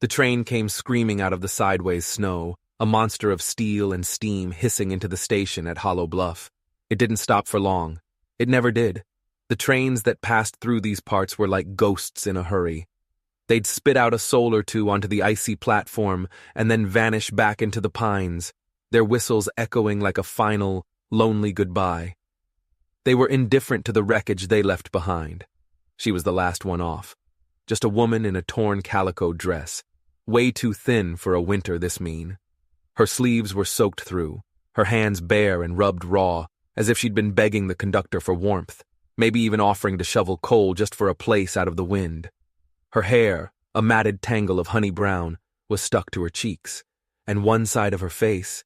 The train came screaming out of the sideways snow, a monster of steel and steam hissing into the station at Hollow Bluff. It didn't stop for long. It never did. The trains that passed through these parts were like ghosts in a hurry. They'd spit out a soul or two onto the icy platform and then vanish back into the pines, their whistles echoing like a final, lonely goodbye. They were indifferent to the wreckage they left behind. She was the last one off. Just a woman in a torn calico dress, way too thin for a winter this mean. Her sleeves were soaked through, her hands bare and rubbed raw, as if she'd been begging the conductor for warmth, maybe even offering to shovel coal just for a place out of the wind. Her hair, a matted tangle of honey brown, was stuck to her cheeks, and one side of her face.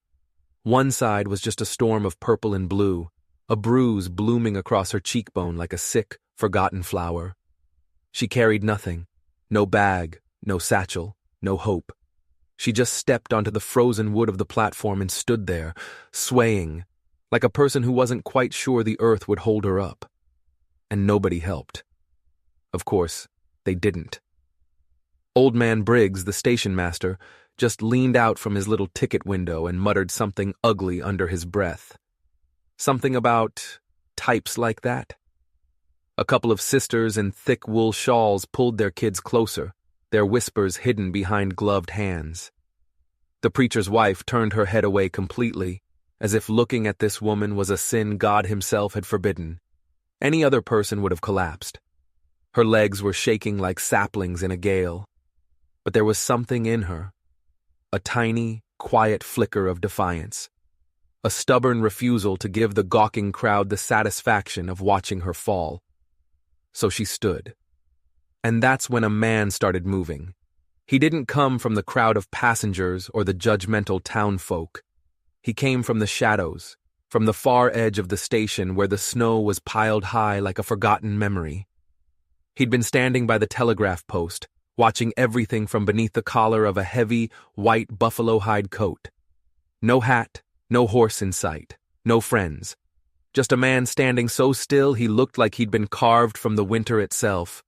One side was just a storm of purple and blue, a bruise blooming across her cheekbone like a sick, forgotten flower. She carried nothing, no bag, no satchel, no hope. She just stepped onto the frozen wood of the platform and stood there, swaying, like a person who wasn't quite sure the earth would hold her up. And nobody helped. Of course, they didn't. Old Man Briggs, the station master, just leaned out from his little ticket window and muttered something ugly under his breath. Something about types like that. A couple of sisters in thick wool shawls pulled their kids closer, their whispers hidden behind gloved hands. The preacher's wife turned her head away completely, as if looking at this woman was a sin God himself had forbidden. Any other person would have collapsed. Her legs were shaking like saplings in a gale. But there was something in her. A tiny, quiet flicker of defiance. A stubborn refusal to give the gawking crowd the satisfaction of watching her fall. So she stood. And that's when a man started moving. He didn't come from the crowd of passengers or the judgmental townfolk. He came from the shadows, from the far edge of the station where the snow was piled high like a forgotten memory. He'd been standing by the telegraph post, watching everything from beneath the collar of a heavy, white buffalo hide coat. No hat, no horse in sight, no friends. Just a man standing so still he looked like he'd been carved from the winter itself.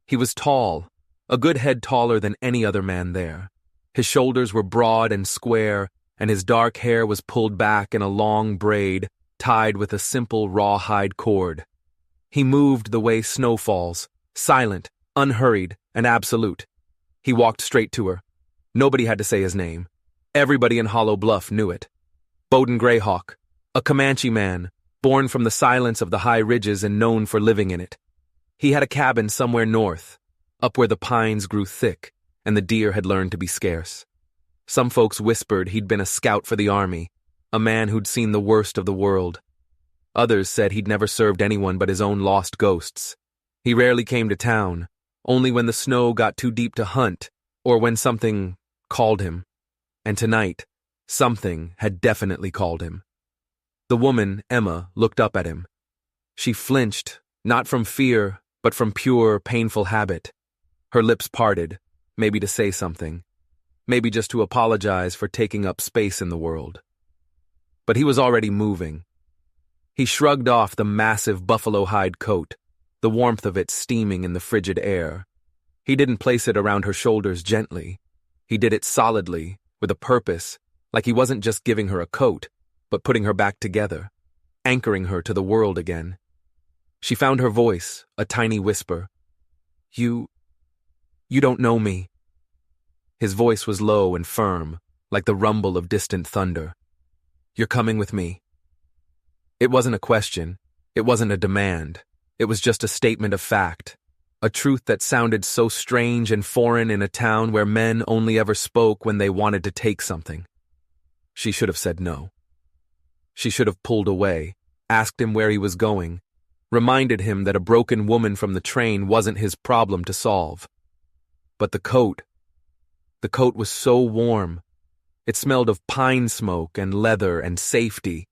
He was tall, a good head taller than any other man there. His shoulders were broad and square, and his dark hair was pulled back in a long braid, tied with a simple rawhide cord. He moved the way snow falls, silent, unhurried, and absolute. He walked straight to her. Nobody had to say his name. Everybody in Hollow Bluff knew it. Bowden Greyhawk, a Comanche man, born from the silence of the high ridges and known for living in it. He had a cabin somewhere north, up where the pines grew thick and the deer had learned to be scarce. Some folks whispered he'd been a scout for the army, a man who'd seen the worst of the world. Others said he'd never served anyone but his own lost ghosts. He rarely came to town, only when the snow got too deep to hunt, or when something called him. And tonight, something had definitely called him. The woman, Emma, looked up at him. She flinched, not from fear, but from pure, painful habit. Her lips parted, maybe to say something, maybe just to apologize for taking up space in the world. But he was already moving. He shrugged off the massive buffalo hide coat, the warmth of it steaming in the frigid air. He didn't place it around her shoulders gently. He did it solidly, with a purpose, like he wasn't just giving her a coat, but putting her back together, anchoring her to the world again. She found her voice, a tiny whisper. You don't know me." His voice was low and firm, like the rumble of distant thunder. "You're coming with me." It wasn't a question. It wasn't a demand. It was just a statement of fact, a truth that sounded so strange and foreign in a town where men only ever spoke when they wanted to take something. She should have said no. She should have pulled away, asked him where he was going, reminded him that a broken woman from the train wasn't his problem to solve. But the coat was so warm. It smelled of pine smoke and leather and safety.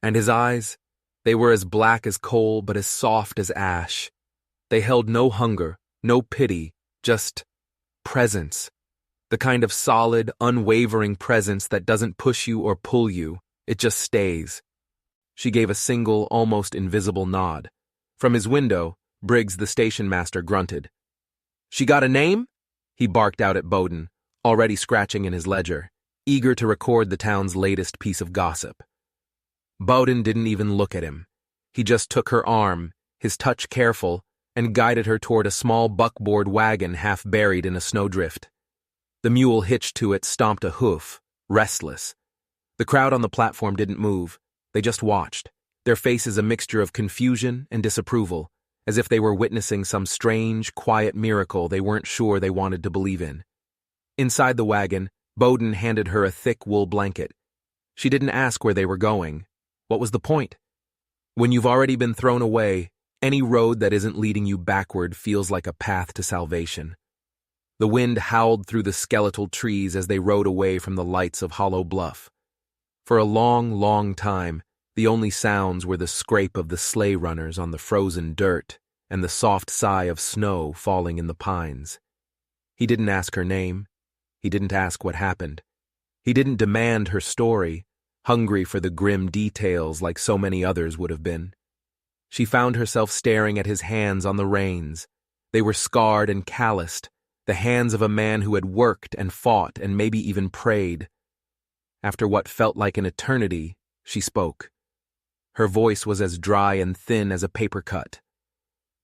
And his eyes, they were as black as coal but as soft as ash. They held no hunger, no pity, just presence. The kind of solid, unwavering presence that doesn't push you or pull you, it just stays. She gave a single, almost invisible nod. From his window, Briggs the station master grunted. "She got a name?" he barked out at Bowden, already scratching in his ledger, eager to record the town's latest piece of gossip. Bowden didn't even look at him. He just took her arm, his touch careful, and guided her toward a small buckboard wagon half buried in a snowdrift. The mule hitched to it stomped a hoof, restless. The crowd on the platform didn't move. They just watched, their faces a mixture of confusion and disapproval, as if they were witnessing some strange, quiet miracle they weren't sure they wanted to believe in. Inside the wagon, Bowden handed her a thick wool blanket. She didn't ask where they were going. What was the point? When you've already been thrown away, any road that isn't leading you backward feels like a path to salvation. The wind howled through the skeletal trees as they rode away from the lights of Hollow Bluff. For a long, long time, the only sounds were the scrape of the sleigh runners on the frozen dirt and the soft sigh of snow falling in the pines. He didn't ask her name. He didn't ask what happened. He didn't demand her story, hungry for the grim details like so many others would have been. She found herself staring at his hands on the reins. They were scarred and calloused, the hands of a man who had worked and fought and maybe even prayed. After what felt like an eternity, she spoke. Her voice was as dry and thin as a paper cut.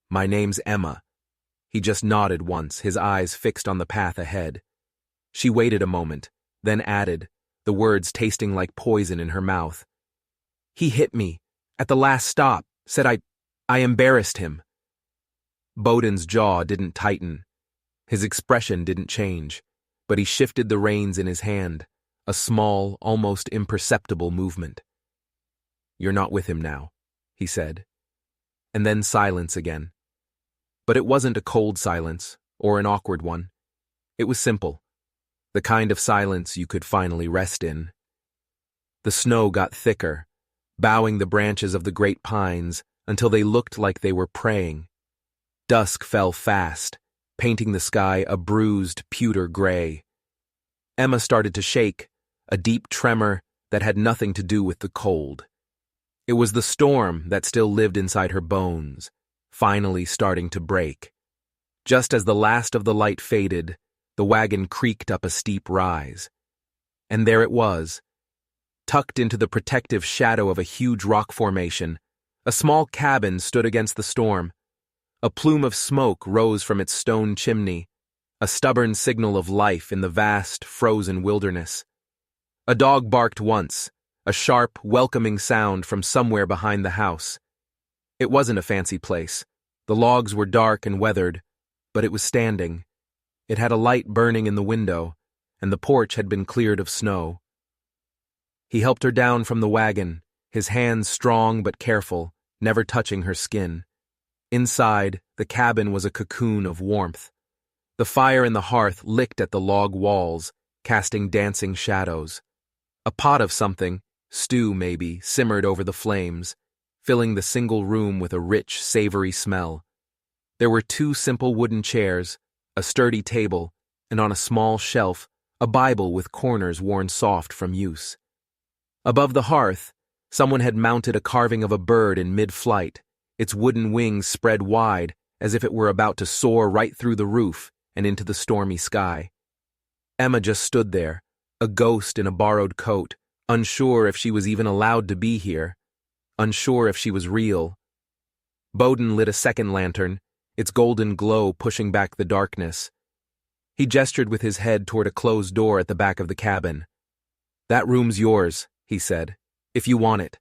"My name's Emma." He just nodded once, his eyes fixed on the path ahead. She waited a moment, then added, the words tasting like poison in her mouth. "He hit me, at the last stop, said I embarrassed him." Bowden's jaw didn't tighten. His expression didn't change, but he shifted the reins in his hand, a small, almost imperceptible movement. "You're not with him now," he said. And then silence again. But it wasn't a cold silence, or an awkward one. It was simple. The kind of silence you could finally rest in. The snow got thicker, bowing the branches of the great pines until they looked like they were praying. Dusk fell fast, painting the sky a bruised pewter gray. Emma started to shake, a deep tremor that had nothing to do with the cold. It was the storm that still lived inside her bones, finally starting to break. Just as the last of the light faded, the wagon creaked up a steep rise. And there it was. Tucked into the protective shadow of a huge rock formation, a small cabin stood against the storm. A plume of smoke rose from its stone chimney, a stubborn signal of life in the vast, frozen wilderness. A dog barked once, a sharp, welcoming sound from somewhere behind the house. It wasn't a fancy place. The logs were dark and weathered, but it was standing. It had a light burning in the window, and the porch had been cleared of snow. He helped her down from the wagon, his hands strong but careful, never touching her skin. Inside, the cabin was a cocoon of warmth. The fire in the hearth licked at the log walls, casting dancing shadows. A pot of something, stew maybe, simmered over the flames, filling the single room with a rich, savory smell. There were 2 simple wooden chairs, a sturdy table, and on a small shelf, a Bible with corners worn soft from use. Above the hearth, someone had mounted a carving of a bird in mid-flight, its wooden wings spread wide as if it were about to soar right through the roof and into the stormy sky. Emma just stood there, a ghost in a borrowed coat, unsure if she was even allowed to be here, unsure if she was real. Bowden lit a second lantern, its golden glow pushing back the darkness. He gestured with his head toward a closed door at the back of the cabin. "That room's yours," he said, "if you want it."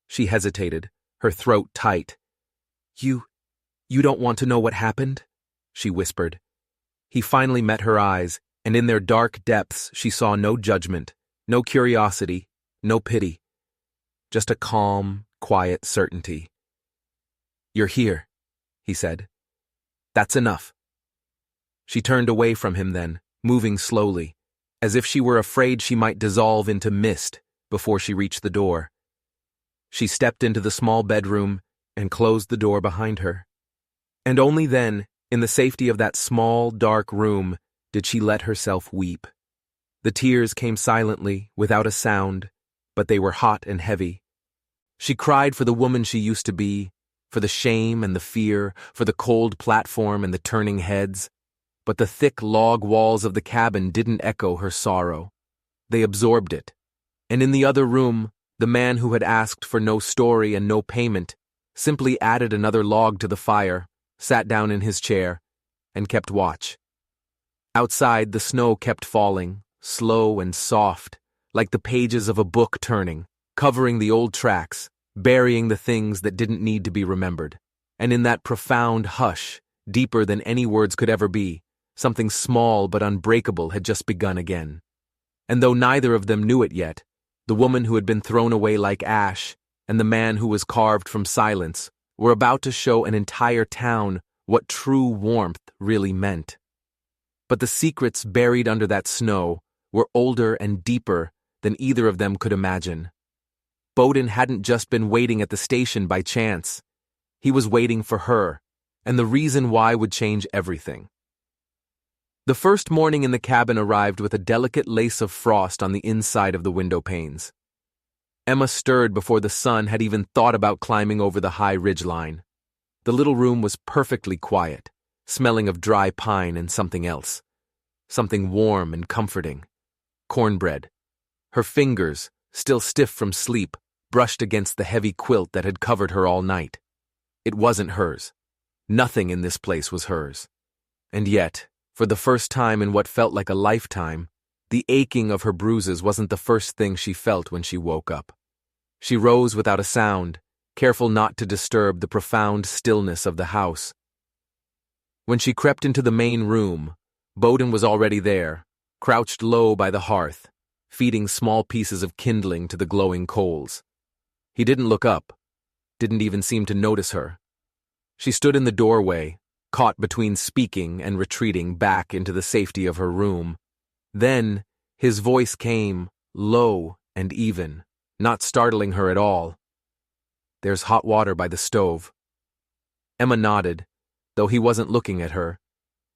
She hesitated, her throat tight. You don't want to know what happened?" she whispered. He finally met her eyes, and in their dark depths she saw no judgment, no curiosity, no pity. Just a calm, quiet certainty. "You're here," he said. "That's enough." She turned away from him then, moving slowly, as if she were afraid she might dissolve into mist before she reached the door. She stepped into the small bedroom and closed the door behind her. And only then, in the safety of that small, dark room, did she let herself weep. The tears came silently, without a sound, but they were hot and heavy. She cried for the woman she used to be, for the shame and the fear, for the cold platform and the turning heads. but the thick log walls of the cabin didn't echo her sorrow. They absorbed it. And in the other room, the man who had asked for no story and no payment simply added another log to the fire, sat down in his chair, and kept watch. Outside, the snow kept falling, slow and soft, like the pages of a book turning, covering the old tracks, burying the things that didn't need to be remembered. And in that profound hush, deeper than any words could ever be, something small but unbreakable had just begun again. And though neither of them knew it yet, the woman who had been thrown away like ash and the man who was carved from silence were about to show an entire town what true warmth really meant. But the secrets buried under that snow were older and deeper than either of them could imagine. Bowden hadn't just been waiting at the station by chance. He was waiting for her, and the reason why would change everything. The first morning in the cabin arrived with a delicate lace of frost on the inside of the window panes. Emma stirred before the sun had even thought about climbing over the high ridge line. The little room was perfectly quiet, smelling of dry pine and something else. Something warm and comforting. Cornbread. Her fingers, still stiff from sleep, brushed against the heavy quilt that had covered her all night. It wasn't hers. Nothing in this place was hers. And yet, for the first time in what felt like a lifetime, the aching of her bruises wasn't the first thing she felt when she woke up. She rose without a sound, careful not to disturb the profound stillness of the house. When she crept into the main room, Bowden was already there, crouched low by the hearth, feeding small pieces of kindling to the glowing coals. He didn't look up, didn't even seem to notice her. She stood in the doorway, caught between speaking and retreating back into the safety of her room. Then, his voice came, low and even, not startling her at all. "There's hot water by the stove." Emma nodded, though he wasn't looking at her.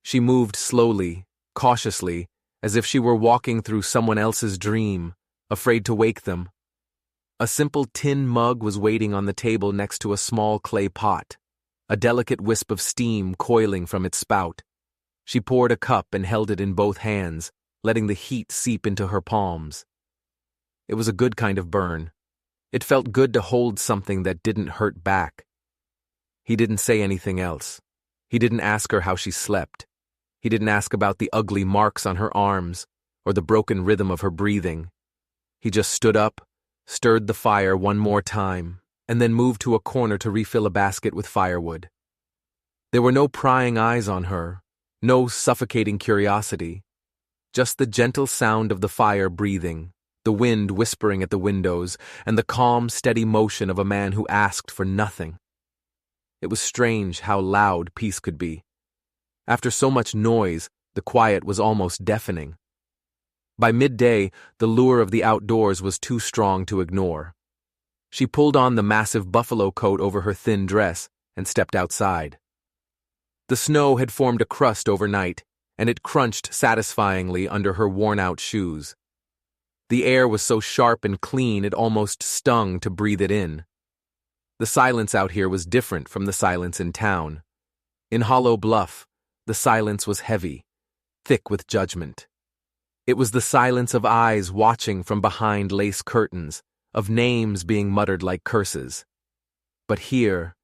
She moved slowly, cautiously, as if she were walking through someone else's dream, afraid to wake them. A simple tin mug was waiting on the table next to a small clay pot, a delicate wisp of steam coiling from its spout. She poured a cup and held it in both hands, letting the heat seep into her palms. It was a good kind of burn. It felt good to hold something that didn't hurt back. He didn't say anything else. He didn't ask her how she slept. He didn't ask about the ugly marks on her arms or the broken rhythm of her breathing. He just stood up, stirred the fire one more time, and then moved to a corner to refill a basket with firewood. There were no prying eyes on her, no suffocating curiosity, just the gentle sound of the fire breathing, the wind whispering at the windows, and the calm, steady motion of a man who asked for nothing. It was strange how loud peace could be. After so much noise, the quiet was almost deafening. By midday, the lure of the outdoors was too strong to ignore. She pulled on the massive buffalo coat over her thin dress and stepped outside. The snow had formed a crust overnight, and it crunched satisfyingly under her worn-out shoes. The air was so sharp and clean it almost stung to breathe it in. The silence out here was different from the silence in town. In Hollow Bluff, the silence was heavy, thick with judgment. It was the silence of eyes watching from behind lace curtains, of names being muttered like curses. But here,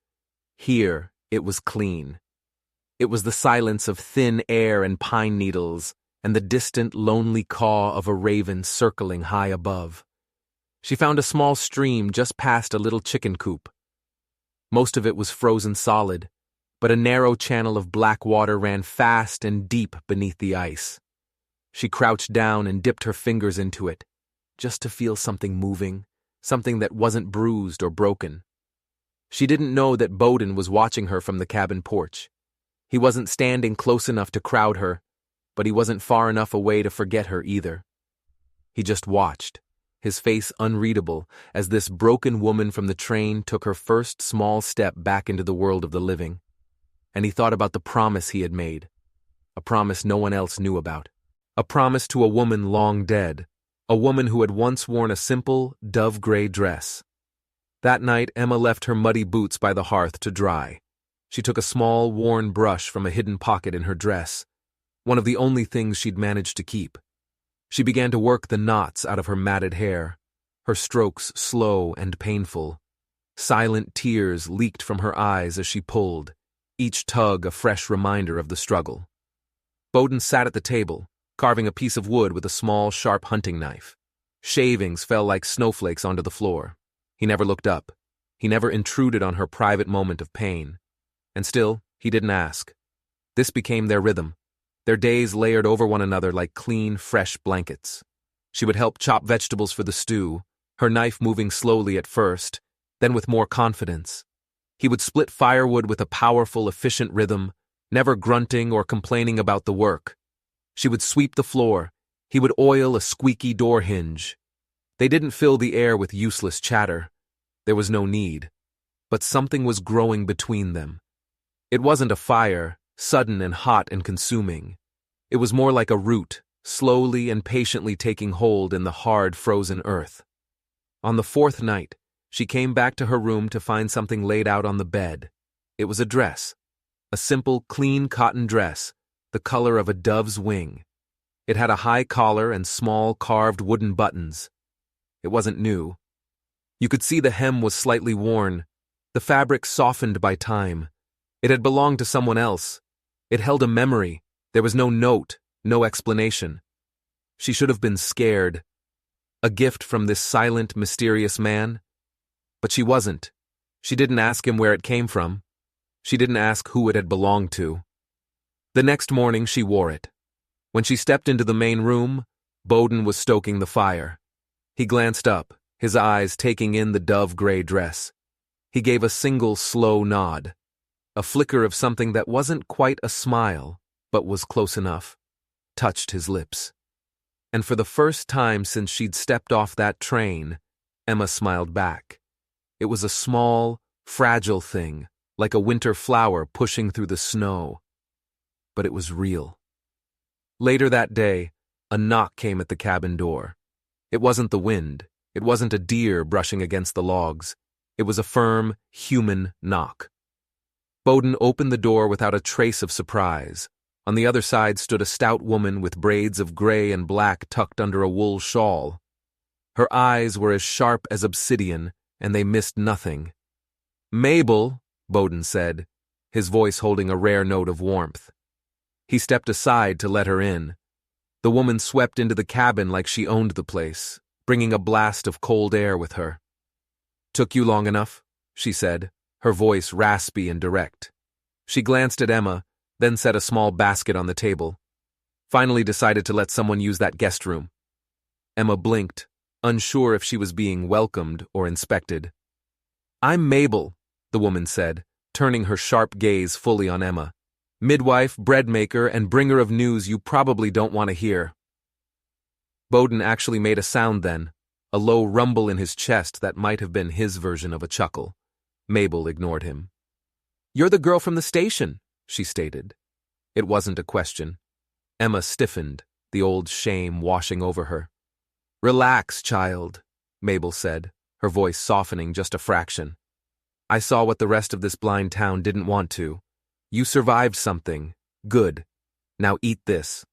it was clean. It was the silence of thin air and pine needles, and the distant, lonely caw of a raven circling high above. She found a small stream just past a little chicken coop. Most of it was frozen solid, but a narrow channel of black water ran fast and deep beneath the ice. She crouched down and dipped her fingers into it, just to feel something moving, something that wasn't bruised or broken. She didn't know that Bowden was watching her from the cabin porch. He wasn't standing close enough to crowd her, but he wasn't far enough away to forget her either. He just watched, his face unreadable, as this broken woman from the train took her first small step back into the world of the living. And he thought about the promise he had made, a promise no one else knew about. A promise to a woman long dead, a woman who had once worn a simple, dove-gray dress. That night, Emma left her muddy boots by the hearth to dry. She took a small, worn brush from a hidden pocket in her dress, one of the only things she'd managed to keep. She began to work the knots out of her matted hair, her strokes slow and painful. Silent tears leaked from her eyes as she pulled, each tug a fresh reminder of the struggle. Bowden sat at the table, carving a piece of wood with a small, sharp hunting knife. Shavings fell like snowflakes onto the floor. He never looked up. He never intruded on her private moment of pain. And still, he didn't ask. This became their rhythm. Their days layered over one another like clean, fresh blankets. She would help chop vegetables for the stew, her knife moving slowly at first, then with more confidence. He would split firewood with a powerful, efficient rhythm, never grunting or complaining about the work. She would sweep the floor. He would oil a squeaky door hinge. They didn't fill the air with useless chatter. There was no need. But something was growing between them. It wasn't a fire, sudden and hot and consuming. It was more like a root, slowly and patiently taking hold in the hard, frozen earth. On the fourth night, she came back to her room to find something laid out on the bed. It was a dress. A simple, clean cotton dress, the color of a dove's wing. It had a high collar and small, carved wooden buttons. It wasn't new. You could see the hem was slightly worn, the fabric softened by time. It had belonged to someone else. It held a memory. There was no note, no explanation. She should have been scared. A gift from this silent, mysterious man? But she wasn't. She didn't ask him where it came from. She didn't ask who it had belonged to. The next morning she wore it. When she stepped into the main room, Bowden was stoking the fire. He glanced up, his eyes taking in the dove-gray dress. He gave a single slow nod, a flicker of something that wasn't quite a smile, but was close enough, touched his lips. And for the first time since she'd stepped off that train, Emma smiled back. It was a small, fragile thing, like a winter flower pushing through the snow. But it was real. Later that day, a knock came at the cabin door. It wasn't the wind. It wasn't a deer brushing against the logs. It was a firm, human knock. Bowden opened the door without a trace of surprise. On the other side stood a stout woman with braids of gray and black tucked under a wool shawl. Her eyes were as sharp as obsidian, and they missed nothing. "Mabel," Bowden said, his voice holding a rare note of warmth. He stepped aside to let her in. The woman swept into the cabin like she owned the place, bringing a blast of cold air with her. "Took you long enough?" she said, her voice raspy and direct. She glanced at Emma, then set a small basket on the table. Finally decided to let someone use that guest room. Emma blinked, unsure if she was being welcomed or inspected. "I'm Mabel," the woman said, turning her sharp gaze fully on Emma. "Midwife, bread maker, and bringer of news you probably don't want to hear." Bowden actually made a sound then, a low rumble in his chest that might have been his version of a chuckle. Mabel ignored him. "You're the girl from the station," she stated. It wasn't a question. Emma stiffened, the old shame washing over her. "Relax, child," Mabel said, her voice softening just a fraction. "I saw what the rest of this blind town didn't want to. You survived something. Good. Now eat this."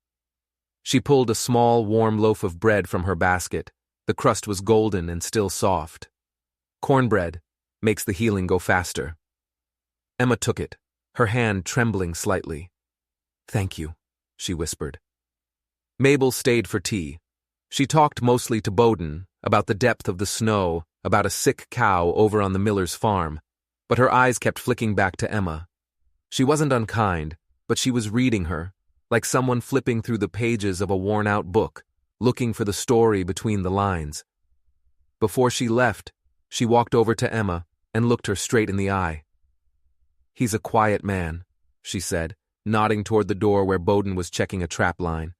She pulled a small, warm loaf of bread from her basket. The crust was golden and still soft. "Cornbread makes the healing go faster." Emma took it, her hand trembling slightly. "Thank you," she whispered. Mabel stayed for tea. She talked mostly to Bowden, about the depth of the snow, about a sick cow over on the miller's farm, but her eyes kept flicking back to Emma. She wasn't unkind, but she was reading her, like someone flipping through the pages of a worn-out book, looking for the story between the lines. Before she left, she walked over to Emma and looked her straight in the eye. "He's a quiet man," she said, nodding toward the door where Bowden was checking a trap line.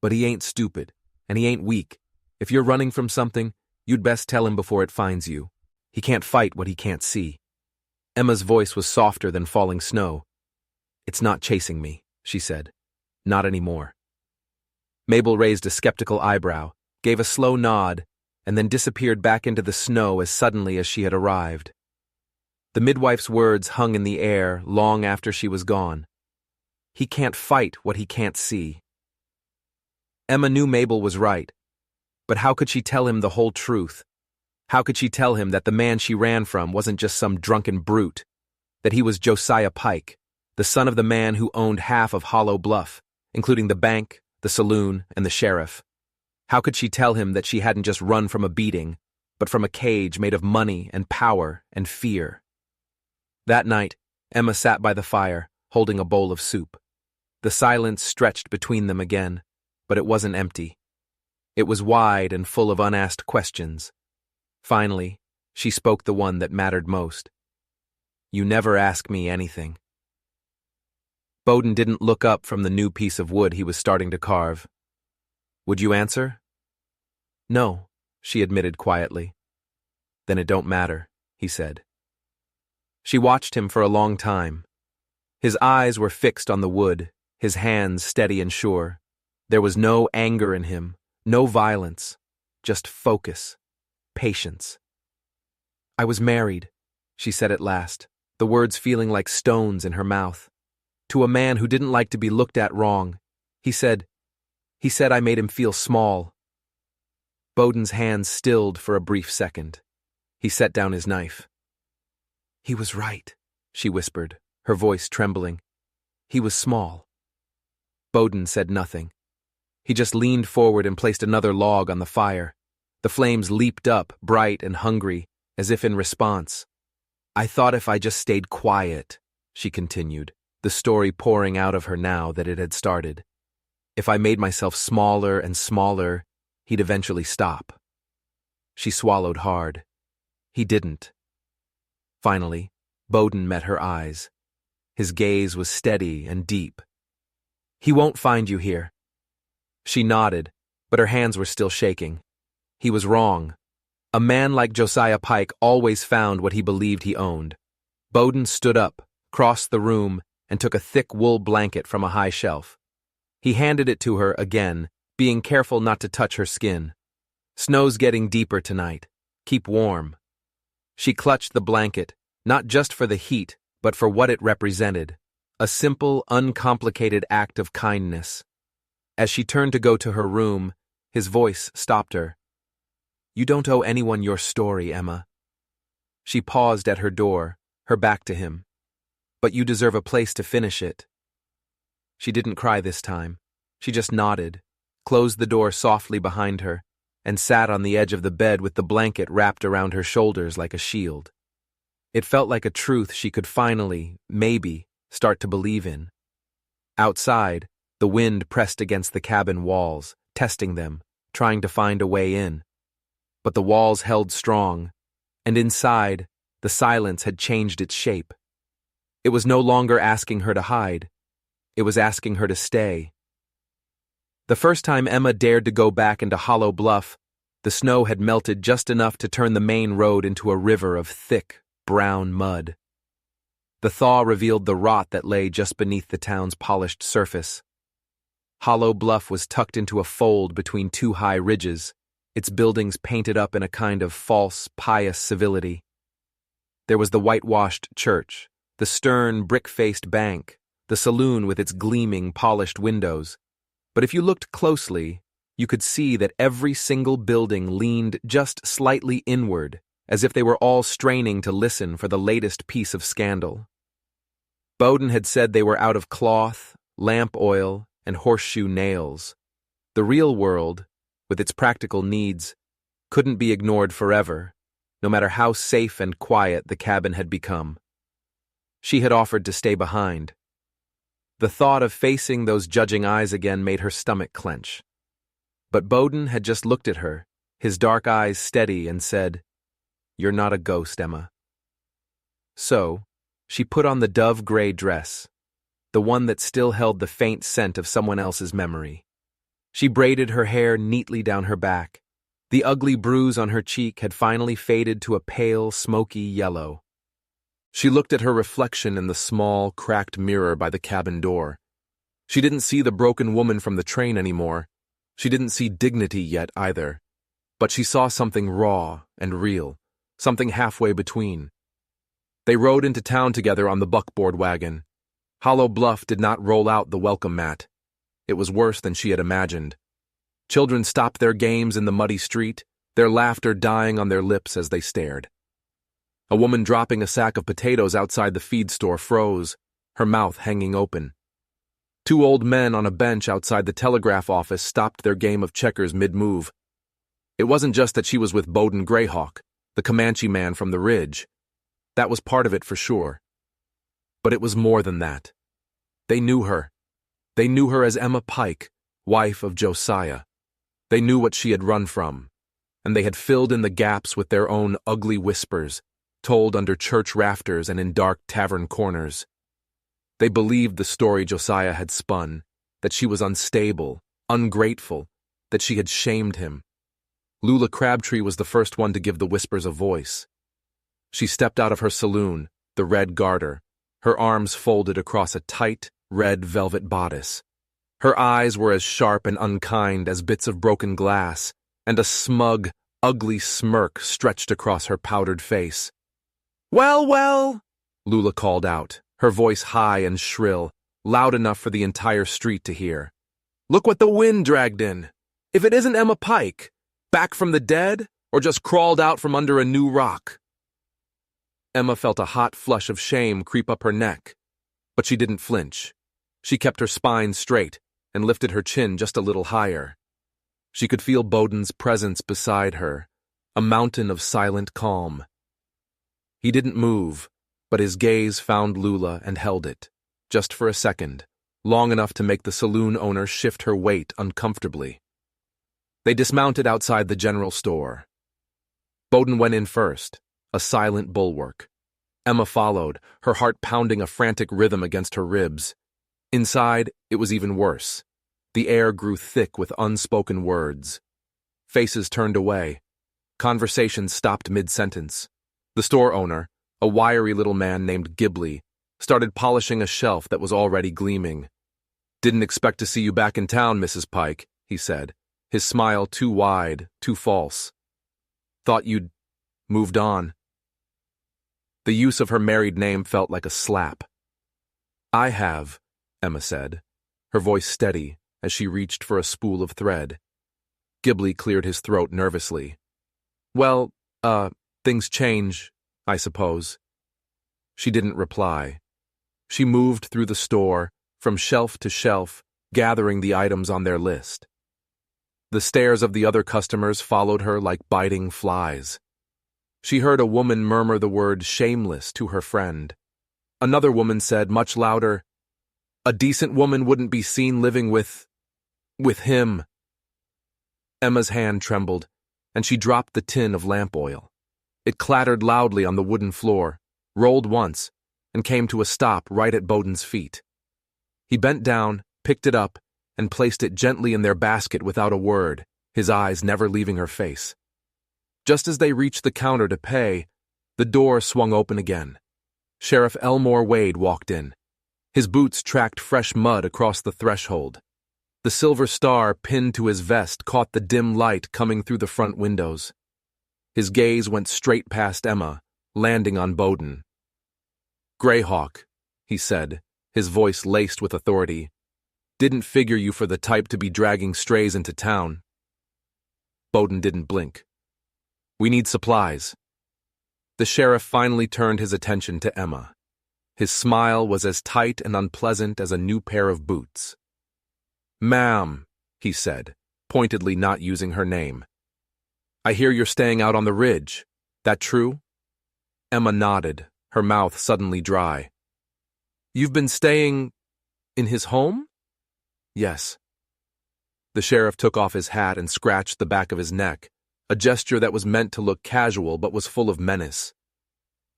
"But he ain't stupid, and he ain't weak. If you're running from something, you'd best tell him before it finds you. He can't fight what he can't see." Emma's voice was softer than falling snow. "It's not chasing me," she said. "Not anymore." Mabel raised a skeptical eyebrow, gave a slow nod, and then disappeared back into the snow as suddenly as she had arrived. The midwife's words hung in the air long after she was gone. He can't fight what he can't see. Emma knew Mabel was right, but how could she tell him the whole truth? How could she tell him that the man she ran from wasn't just some drunken brute, that he was Josiah Pike, the son of the man who owned half of Hollow Bluff, including the bank, the saloon, and the sheriff? How could she tell him that she hadn't just run from a beating, but from a cage made of money and power and fear? That night, Emma sat by the fire, holding a bowl of soup. The silence stretched between them again, but it wasn't empty. It was wide and full of unasked questions. Finally, she spoke the one that mattered most. "You never ask me anything." Bowden didn't look up from the new piece of wood he was starting to carve. "Would you answer?" "No," she admitted quietly. "Then it don't matter," he said. She watched him for a long time. His eyes were fixed on the wood, his hands steady and sure. There was no anger in him, no violence, just focus, patience. "I was married," she said at last, the words feeling like stones in her mouth, "to a man who didn't like to be looked at wrong. He said I made him feel small." Bowden's hands stilled for a brief second. He set down his knife. "He was right," she whispered, her voice trembling. "He was small." Bowden said nothing. He just leaned forward and placed another log on the fire. The flames leaped up, bright and hungry, as if in response. "I thought if I just stayed quiet," she continued, the story pouring out of her now that it had started. "If I made myself smaller and smaller, he'd eventually stop." She swallowed hard. He didn't. Finally, Bowden met her eyes. His gaze was steady and deep. "He won't find you here." She nodded, but her hands were still shaking. He was wrong. A man like Josiah Pike always found what he believed he owned. Bowden stood up, crossed the room, and took a thick wool blanket from a high shelf. He handed it to her again, being careful not to touch her skin. "Snow's getting deeper tonight. Keep warm." She clutched the blanket, not just for the heat, but for what it represented. A simple, uncomplicated act of kindness. As she turned to go to her room, his voice stopped her. "You don't owe anyone your story, Emma." She paused at her door, her back to him. "But you deserve a place to finish it." She didn't cry this time. She just nodded, closed the door softly behind her, and sat on the edge of the bed with the blanket wrapped around her shoulders like a shield. It felt like a truth she could finally, maybe, start to believe in. Outside, the wind pressed against the cabin walls, testing them, trying to find a way in. But the walls held strong, and inside, the silence had changed its shape. It was no longer asking her to hide. It was asking her to stay. The first time Emma dared to go back into Hollow Bluff, the snow had melted just enough to turn the main road into a river of thick, brown mud. The thaw revealed the rot that lay just beneath the town's polished surface. Hollow Bluff was tucked into a fold between two high ridges, its buildings painted up in a kind of false, pious civility. There was the whitewashed church, the stern, brick-faced bank, the saloon with its gleaming, polished windows. But if you looked closely, you could see that every single building leaned just slightly inward, as if they were all straining to listen for the latest piece of scandal. Bowden had said they were out of cloth, lamp oil, and horseshoe nails. The real world, with its practical needs, couldn't be ignored forever, no matter how safe and quiet the cabin had become. She had offered to stay behind. The thought of facing those judging eyes again made her stomach clench. But Bowden had just looked at her, his dark eyes steady, and said, "You're not a ghost, Emma." So, she put on the dove-gray dress, the one that still held the faint scent of someone else's memory. She braided her hair neatly down her back. The ugly bruise on her cheek had finally faded to a pale, smoky yellow. She looked at her reflection in the small, cracked mirror by the cabin door. She didn't see the broken woman from the train anymore. She didn't see dignity yet either. But she saw something raw and real, something halfway between. They rode into town together on the buckboard wagon. Hollow Bluff did not roll out the welcome mat. It was worse than she had imagined. Children stopped their games in the muddy street, their laughter dying on their lips as they stared. A woman dropping a sack of potatoes outside the feed store froze, her mouth hanging open. Two old men on a bench outside the telegraph office stopped their game of checkers mid-move. It wasn't just that she was with Bowden Greyhawk, the Comanche man from the ridge. That was part of it for sure. But it was more than that. They knew her. They knew her as Emma Pike, wife of Josiah. They knew what she had run from, and they had filled in the gaps with their own ugly whispers, told under church rafters and in dark tavern corners. They believed the story Josiah had spun, that she was unstable, ungrateful, that she had shamed him. Lula Crabtree was the first one to give the whispers a voice. She stepped out of her saloon, the Red Garter, her arms folded across a tight, red velvet bodice. Her eyes were as sharp and unkind as bits of broken glass, and a smug, ugly smirk stretched across her powdered face. "Well, well," Lula called out, her voice high and shrill, loud enough for the entire street to hear. "Look what the wind dragged in. If it isn't Emma Pike, back from the dead, or just crawled out from under a new rock." Emma felt a hot flush of shame creep up her neck, but she didn't flinch. She kept her spine straight and lifted her chin just a little higher. She could feel Bowden's presence beside her, a mountain of silent calm. He didn't move, but his gaze found Lula and held it, just for a second, long enough to make the saloon owner shift her weight uncomfortably. They dismounted outside the general store. Bowden went in first, a silent bulwark. Emma followed, her heart pounding a frantic rhythm against her ribs. Inside, it was even worse. The air grew thick with unspoken words. Faces turned away. Conversations stopped mid-sentence. The store owner, a wiry little man named Ghibli, started polishing a shelf that was already gleaming. "Didn't expect to see you back in town, Mrs. Pike," he said, his smile too wide, too false. "Thought you'd moved on." The use of her married name felt like a slap. "I have," Emma said, her voice steady as she reached for a spool of thread. Ghibli cleared his throat nervously. "Well, things change, I suppose." She didn't reply. She moved through the store, from shelf to shelf, gathering the items on their list. The stares of the other customers followed her like biting flies. She heard a woman murmur the word shameless to her friend. Another woman said much louder, "A decent woman wouldn't be seen living with him." Emma's hand trembled, and she dropped the tin of lamp oil. It clattered loudly on the wooden floor, rolled once, and came to a stop right at Bowden's feet. He bent down, picked it up, and placed it gently in their basket without a word, his eyes never leaving her face. Just as they reached the counter to pay, the door swung open again. Sheriff Elmore Wade walked in. His boots tracked fresh mud across the threshold. The silver star pinned to his vest caught the dim light coming through the front windows. His gaze went straight past Emma, landing on Bowden. "Greyhawk," he said, his voice laced with authority. "Didn't figure you for the type to be dragging strays into town." Bowden didn't blink. "We need supplies." The sheriff finally turned his attention to Emma. His smile was as tight and unpleasant as a new pair of boots. "Ma'am," he said, pointedly not using her name. "I hear you're staying out on the ridge. That true?" Emma nodded, her mouth suddenly dry. "You've been staying in his home?" "Yes." The sheriff took off his hat and scratched the back of his neck, a gesture that was meant to look casual but was full of menace.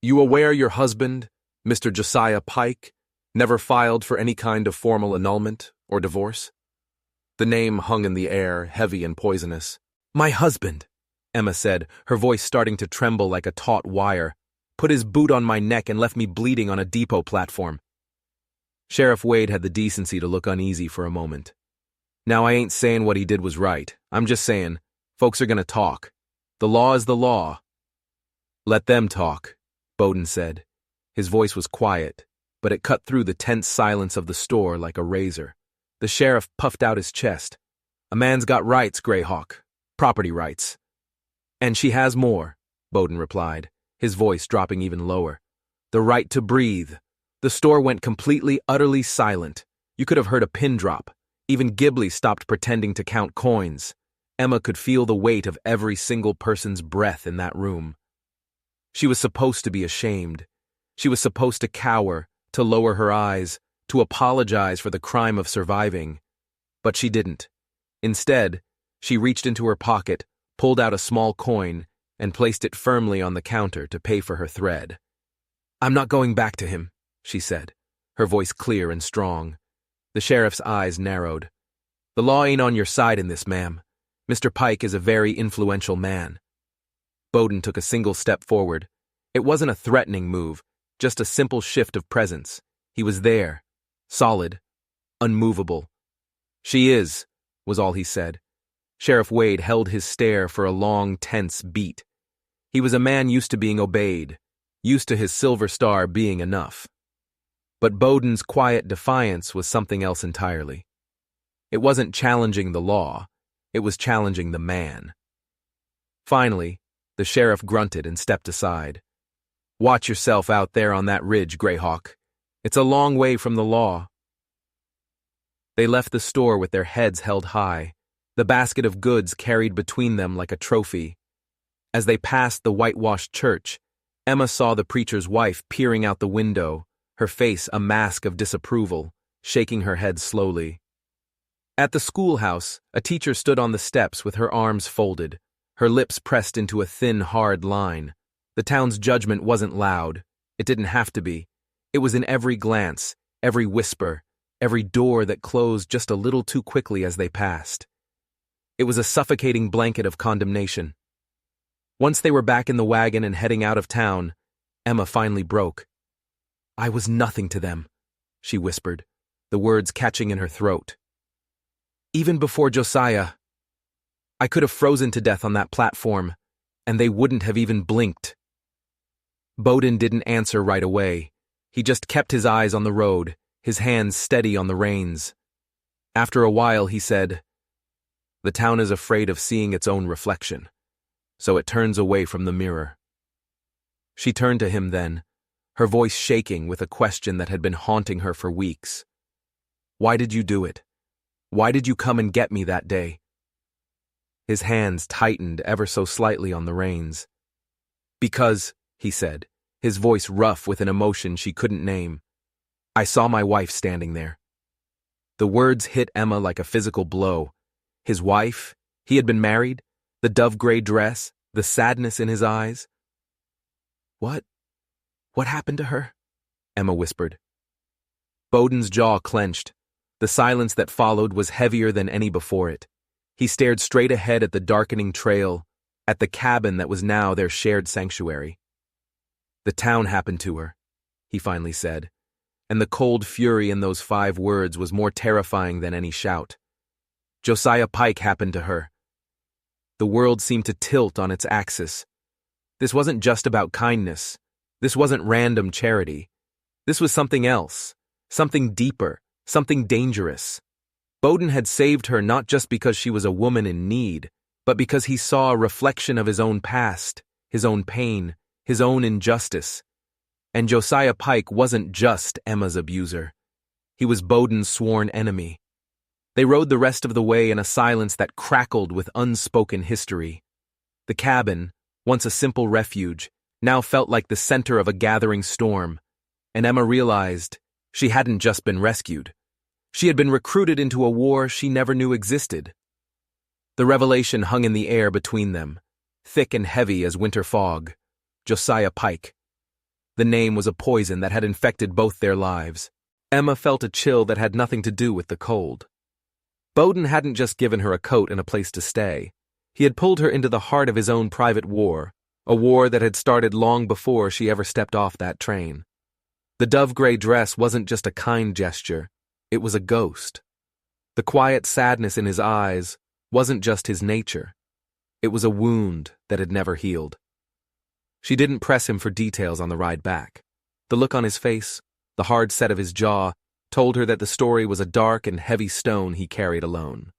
"You aware your husband, Mr. Josiah Pike, never filed for any kind of formal annulment or divorce?" The name hung in the air, heavy and poisonous. "My husband," Emma said, her voice starting to tremble like a taut wire, "put his boot on my neck and left me bleeding on a depot platform." Sheriff Wade had the decency to look uneasy for a moment. "Now, I ain't saying what he did was right. I'm just saying, folks are gonna talk. The law is the law." "Let them talk," Bowden said. His voice was quiet, but it cut through the tense silence of the store like a razor. The sheriff puffed out his chest. "A man's got rights, Greyhawk. Property rights." "And she has more," Bowden replied, his voice dropping even lower. "The right to breathe." The store went completely, utterly silent. You could have heard a pin drop. Even Ghibli stopped pretending to count coins. Emma could feel the weight of every single person's breath in that room. She was supposed to be ashamed. She was supposed to cower, to lower her eyes, to apologize for the crime of surviving. But she didn't. Instead, she reached into her pocket, pulled out a small coin, and placed it firmly on the counter to pay for her thread. "I'm not going back to him," she said, her voice clear and strong. The sheriff's eyes narrowed. "The law ain't on your side in this, ma'am. Mr. Pike is a very influential man." Bowden took a single step forward. It wasn't a threatening move, just a simple shift of presence. He was there, solid, unmovable. "She is," was all he said. Sheriff Wade held his stare for a long, tense beat. He was a man used to being obeyed, used to his silver star being enough. But Bowden's quiet defiance was something else entirely. It wasn't challenging the law, it was challenging the man. Finally, the sheriff grunted and stepped aside. "Watch yourself out there on that ridge, Greyhawk. It's a long way from the law." They left the store with their heads held high, the basket of goods carried between them like a trophy. As they passed the whitewashed church, Emma saw the preacher's wife peering out the window, her face a mask of disapproval, shaking her head slowly. At the schoolhouse, a teacher stood on the steps with her arms folded, her lips pressed into a thin, hard line. The town's judgment wasn't loud. It didn't have to be. It was in every glance, every whisper, every door that closed just a little too quickly as they passed. It was a suffocating blanket of condemnation. Once they were back in the wagon and heading out of town, Emma finally broke. "I was nothing to them," she whispered, the words catching in her throat. "Even before Josiah, I could have frozen to death on that platform, and they wouldn't have even blinked." Bowden didn't answer right away. He just kept his eyes on the road, his hands steady on the reins. After a while, he said, "The town is afraid of seeing its own reflection, so it turns away from the mirror." She turned to him then, her voice shaking with a question that had been haunting her for weeks. "Why did you do it? Why did you come and get me that day?" His hands tightened ever so slightly on the reins. "Because," he said, his voice rough with an emotion she couldn't name, "I saw my wife standing there." The words hit Emma like a physical blow. His wife? He had been married? The dove-gray dress? The sadness in his eyes? What happened to her?" Emma whispered. Bowden's jaw clenched. The silence that followed was heavier than any before it. He stared straight ahead at the darkening trail, at the cabin that was now their shared sanctuary. "The town happened to her," he finally said, and the cold fury in those 5 words was more terrifying than any shout. "Josiah Pike happened to her." The world seemed to tilt on its axis. This wasn't just about kindness. This wasn't random charity. This was something else, something deeper, something dangerous. Bowden had saved her not just because she was a woman in need, but because he saw a reflection of his own past, his own pain, his own injustice. And Josiah Pike wasn't just Emma's abuser. He was Bowden's sworn enemy. They rode the rest of the way in a silence that crackled with unspoken history. The cabin, once a simple refuge, now felt like the center of a gathering storm, and Emma realized she hadn't just been rescued. She had been recruited into a war she never knew existed. The revelation hung in the air between them, thick and heavy as winter fog. Josiah Pike. The name was a poison that had infected both their lives. Emma felt a chill that had nothing to do with the cold. Bowden hadn't just given her a coat and a place to stay. He had pulled her into the heart of his own private war, a war that had started long before she ever stepped off that train. The dove-gray dress wasn't just a kind gesture, it was a ghost. The quiet sadness in his eyes wasn't just his nature. It was a wound that had never healed. She didn't press him for details on the ride back. The look on his face, The hard set of his jaw told her that the story was a dark and heavy stone he carried alone.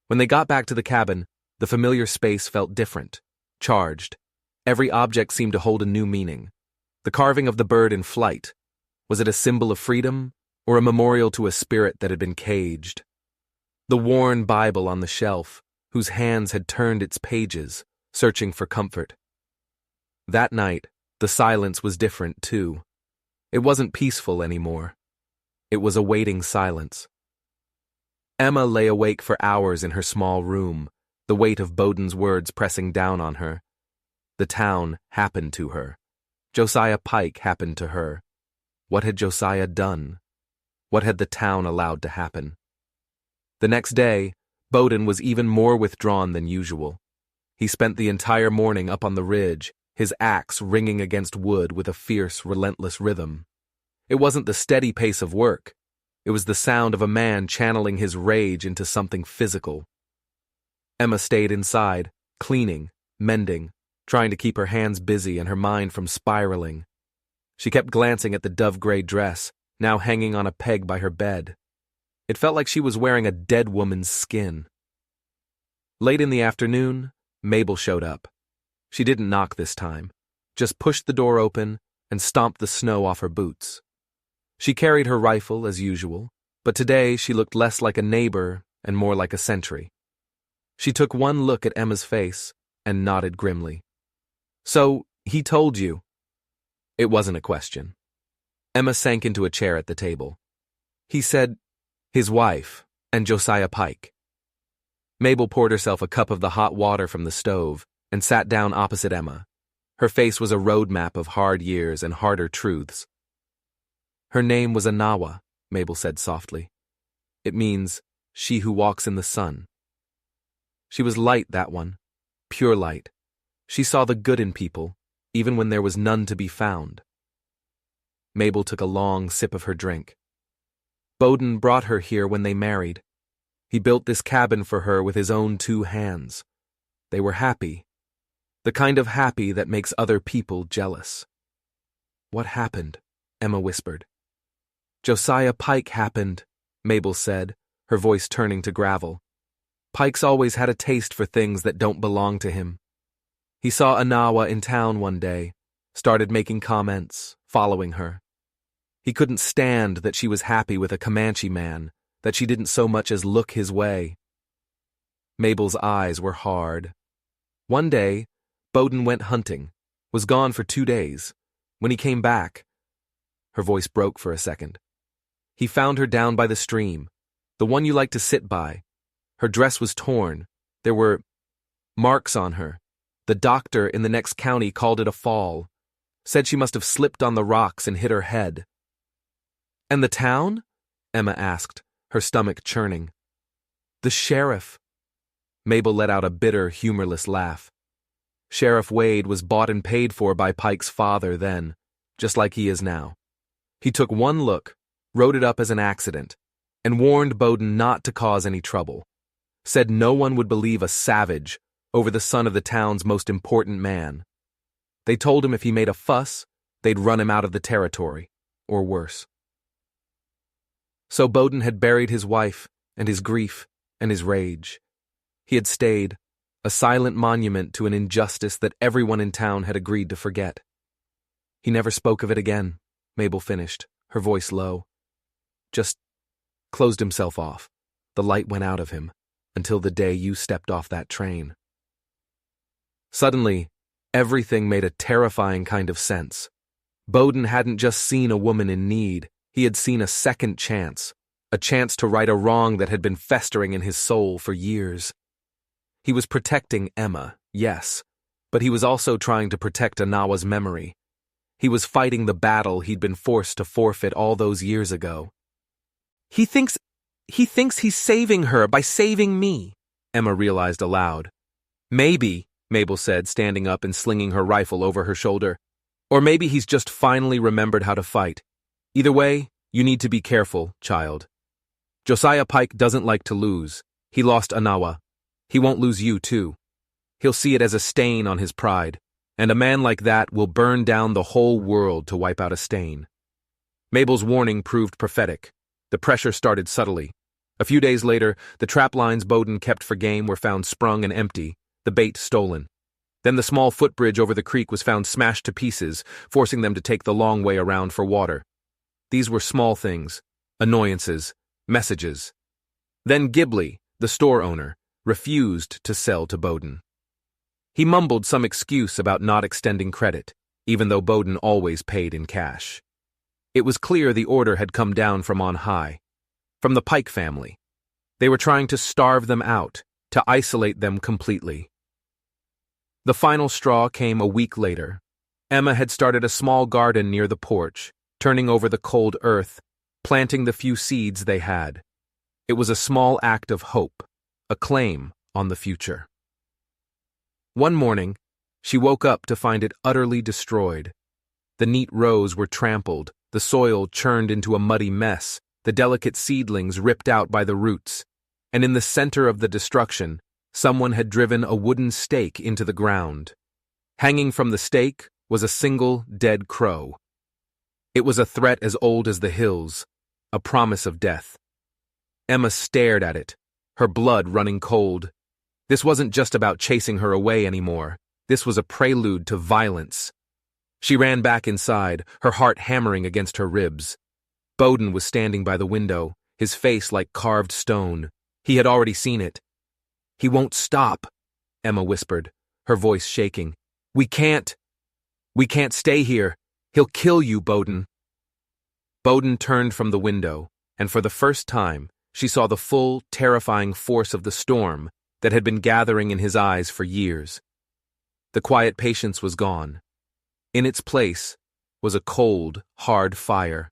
When they got back to the cabin, the familiar space felt different, charged. Every object seemed to hold a new meaning. The carving of the bird in flight. Was it a symbol of freedom, or a memorial to a spirit that had been caged? The worn Bible on the shelf, whose hands had turned its pages, searching for comfort. That night, the silence was different, too. It wasn't peaceful anymore. It was a waiting silence. Emma lay awake for hours in her small room, the weight of Bowden's words pressing down on her. The town happened to her. Josiah Pike happened to her. What had Josiah done? What had the town allowed to happen? The next day, Bowden was even more withdrawn than usual. He spent the entire morning up on the ridge, his axe ringing against wood with a fierce, relentless rhythm. It wasn't the steady pace of work. It was the sound of a man channeling his rage into something physical. Emma stayed inside, cleaning, mending, trying to keep her hands busy and her mind from spiraling. She kept glancing at the dove-gray dress, now hanging on a peg by her bed. It felt like she was wearing a dead woman's skin. Late in the afternoon, Mabel showed up. She didn't knock this time, just pushed the door open and stomped the snow off her boots. She carried her rifle as usual, but today she looked less like a neighbor and more like a sentry. She took one look at Emma's face and nodded grimly. "So, he told you?" It wasn't a question. Emma sank into a chair at the table. "He said his wife and Josiah Pike." Mabel poured herself a cup of the hot water from the stove and sat down opposite Emma. Her face was a roadmap of hard years and harder truths. "Her name was Anawa," Mabel said softly. "It means she who walks in the sun." She was light, that one. Pure light. She saw the good in people, even when there was none to be found. Mabel took a long sip of her drink. Bowden brought her here when they married. He built this cabin for her with his own 2 hands. They were happy. The kind of happy that makes other people jealous. "What happened?" Emma whispered. "Josiah Pike happened," Mabel said, her voice turning to gravel. "Pike's always had a taste for things that don't belong to him. He saw Anawa in town one day, started making comments, following her. He couldn't stand that she was happy with a Comanche man, that she didn't so much as look his way." Mabel's eyes were hard. One day, Bowden went hunting, was gone for 2 days. When he came back, her voice broke for a second. He found her down by the stream, the one you like to sit by. Her dress was torn. There were marks on her. The doctor in the next county called it a fall, said she must have slipped on the rocks and hit her head. "And the town?" Emma asked, her stomach churning. "The sheriff." Mabel let out a bitter, humorless laugh. Sheriff Wade was bought and paid for by Pike's father then, just like he is now. He took one look, wrote it up as an accident, and warned Bowden not to cause any trouble. Said no one would believe a savage over the son of the town's most important man. They told him if he made a fuss, they'd run him out of the territory, or worse. So Bowden had buried his wife, and his grief, and his rage. He had stayed, a silent monument to an injustice that everyone in town had agreed to forget. He never spoke of it again, Mabel finished, her voice low. Just closed himself off. The light went out of him, until the day you stepped off that train. Suddenly, everything made a terrifying kind of sense. Bowden hadn't just seen a woman in need, he had seen a second chance, a chance to right a wrong that had been festering in his soul for years. He was protecting Emma, yes, but he was also trying to protect Anawa's memory. He was fighting the battle he'd been forced to forfeit all those years ago. He thinks he's saving her by saving me, Emma realized aloud. Maybe, Mabel said, standing up and slinging her rifle over her shoulder. Or maybe he's just finally remembered how to fight. Either way, you need to be careful, child. Josiah Pike doesn't like to lose. He lost Anawa. He won't lose you, too. He'll see it as a stain on his pride, and a man like that will burn down the whole world to wipe out a stain. Mabel's warning proved prophetic. The pressure started subtly. A few days later, the trap lines Bowden kept for game were found sprung and empty, the bait stolen. Then the small footbridge over the creek was found smashed to pieces, forcing them to take the long way around for water. These were small things, annoyances, messages. Then Ghibli, the store owner, refused to sell to Bowden. He mumbled some excuse about not extending credit, even though Bowden always paid in cash. It was clear the order had come down from on high, from the Pike family. They were trying to starve them out, to isolate them completely. The final straw came a week later. Emma had started a small garden near the porch, turning over the cold earth, planting the few seeds they had. It was a small act of hope, a claim on the future. One morning, she woke up to find it utterly destroyed. The neat rows were trampled, the soil churned into a muddy mess, the delicate seedlings ripped out by the roots, and in the center of the destruction, someone had driven a wooden stake into the ground. Hanging from the stake was a single dead crow. It was a threat as old as the hills, a promise of death. Emma stared at it, her blood running cold. This wasn't just about chasing her away anymore. This was a prelude to violence. She ran back inside, her heart hammering against her ribs. Bowden was standing by the window, his face like carved stone. He had already seen it. "He won't stop," Emma whispered, her voice shaking. We can't stay here. He'll kill you, Bowden." Bowden turned from the window, and for the first time, she saw the full, terrifying force of the storm that had been gathering in his eyes for years. The quiet patience was gone. In its place was a cold, hard fire.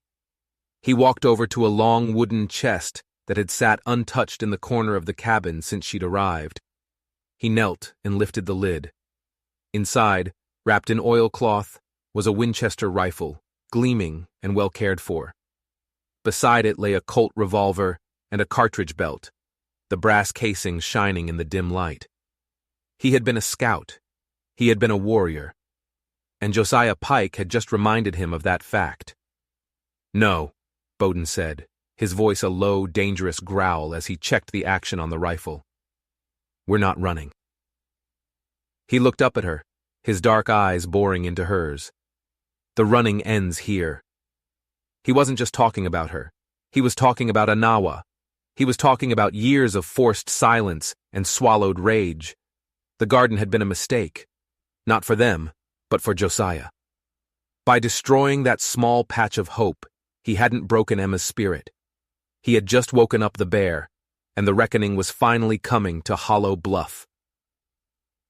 He walked over to a long wooden chest that had sat untouched in the corner of the cabin since she'd arrived. He knelt and lifted the lid. Inside, wrapped in oilcloth, was a Winchester rifle, gleaming and well cared for. Beside it lay a Colt revolver and a cartridge belt, the brass casing shining in the dim light. He had been a scout. He had been a warrior. And Josiah Pike had just reminded him of that fact. "No," Bowden said, his voice a low, dangerous growl as he checked the action on the rifle. "We're not running." He looked up at her, his dark eyes boring into hers. "The running ends here." He wasn't just talking about her. He was talking about Anawa. He was talking about years of forced silence and swallowed rage. The garden had been a mistake. Not for them, but for Josiah. By destroying that small patch of hope, he hadn't broken Emma's spirit. He had just woken up the bear, and the reckoning was finally coming to Hollow Bluff.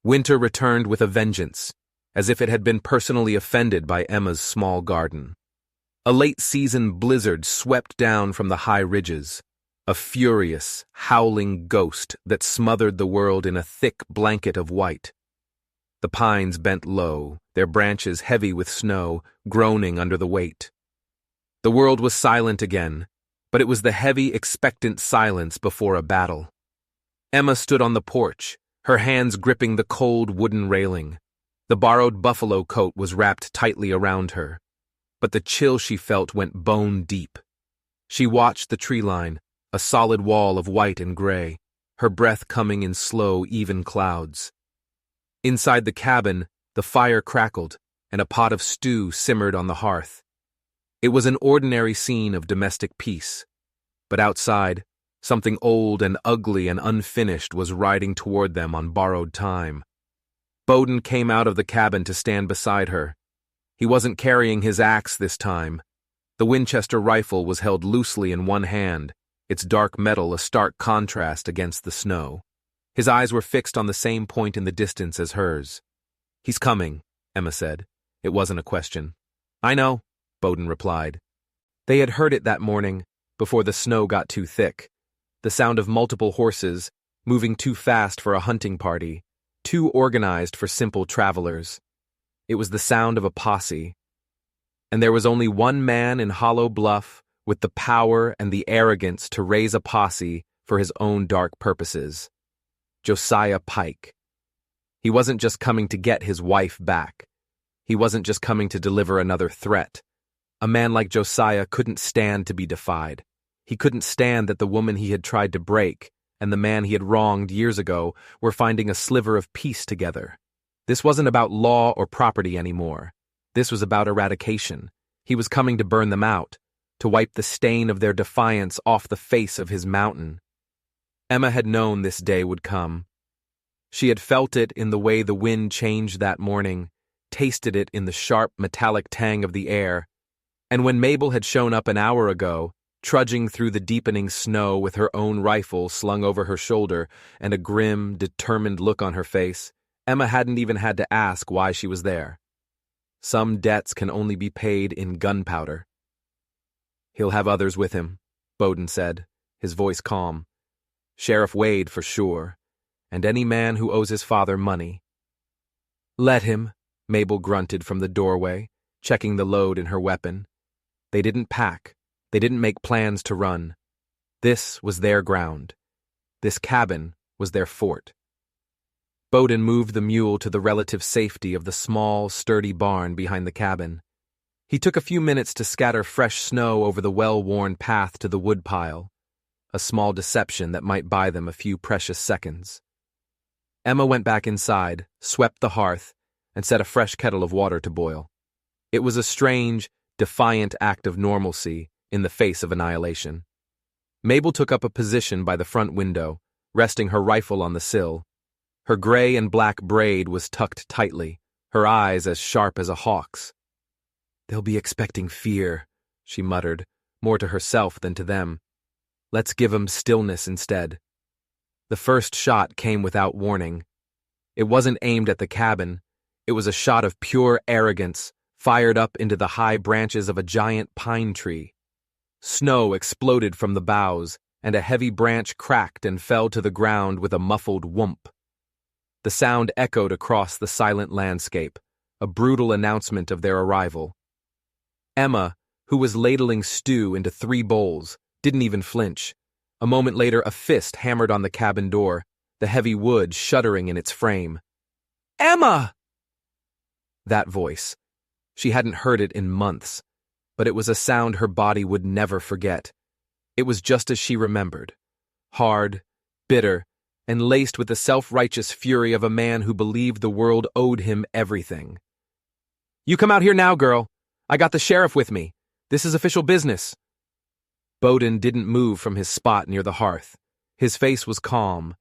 Winter returned with a vengeance, as if it had been personally offended by Emma's small garden. A late-season blizzard swept down from the high ridges, a furious, howling ghost that smothered the world in a thick blanket of white. The pines bent low, their branches heavy with snow, groaning under the weight. The world was silent again, but it was the heavy, expectant silence before a battle. Emma stood on the porch, her hands gripping the cold wooden railing. The borrowed buffalo coat was wrapped tightly around her, but the chill she felt went bone deep. She watched the tree line, a solid wall of white and gray, her breath coming in slow, even clouds. Inside the cabin, the fire crackled, and a pot of stew simmered on the hearth. It was an ordinary scene of domestic peace, but outside, something old and ugly and unfinished was riding toward them on borrowed time. Bowden came out of the cabin to stand beside her. He wasn't carrying his axe this time. The Winchester rifle was held loosely in one hand, its dark metal a stark contrast against the snow. His eyes were fixed on the same point in the distance as hers. "He's coming," Emma said. It wasn't a question. "I know," Bowden replied. They had heard it that morning, before the snow got too thick. The sound of multiple horses, moving too fast for a hunting party, too organized for simple travelers. It was the sound of a posse. And there was only one man in Hollow Bluff with the power and the arrogance to raise a posse for his own dark purposes. Josiah Pike. He wasn't just coming to get his wife back. He wasn't just coming to deliver another threat. A man like Josiah couldn't stand to be defied. He couldn't stand that the woman he had tried to break and the man he had wronged years ago were finding a sliver of peace together. This wasn't about law or property anymore. This was about eradication. He was coming to burn them out, to wipe the stain of their defiance off the face of his mountain. Emma had known this day would come. She had felt it in the way the wind changed that morning, tasted it in the sharp metallic tang of the air, and when Mabel had shown up an hour ago, trudging through the deepening snow with her own rifle slung over her shoulder and a grim, determined look on her face, Emma hadn't even had to ask why she was there. Some debts can only be paid in gunpowder. "He'll have others with him," Bowden said, his voice calm. "Sheriff Wade for sure, and any man who owes his father money." "Let him," Mabel grunted from the doorway, checking the load in her weapon. They didn't pack. They didn't make plans to run. This was their ground. This cabin was their fort. Bowden moved the mule to the relative safety of the small, sturdy barn behind the cabin. He took a few minutes to scatter fresh snow over the well-worn path to the woodpile, a small deception that might buy them a few precious seconds. Emma went back inside, swept the hearth, and set a fresh kettle of water to boil. It was a strange, defiant act of normalcy in the face of annihilation. Mabel took up a position by the front window, resting her rifle on the sill. Her gray and black braid was tucked tightly, her eyes as sharp as a hawk's. "They'll be expecting fear," she muttered, more to herself than to them. "Let's give 'em stillness instead." The first shot came without warning. It wasn't aimed at the cabin. It was a shot of pure arrogance, fired up into the high branches of a giant pine tree. Snow exploded from the boughs, and a heavy branch cracked and fell to the ground with a muffled whoomp. The sound echoed across the silent landscape, a brutal announcement of their arrival. Emma, who was ladling stew into 3 bowls, didn't even flinch. A moment later, a fist hammered on the cabin door, the heavy wood shuddering in its frame. "Emma!" That voice. She hadn't heard it in months, but it was a sound her body would never forget. It was just as she remembered. Hard, bitter, and laced with the self-righteous fury of a man who believed the world owed him everything. "You come out here now, girl. I got the sheriff with me. This is official business." Bowden didn't move from his spot near the hearth. His face was calm.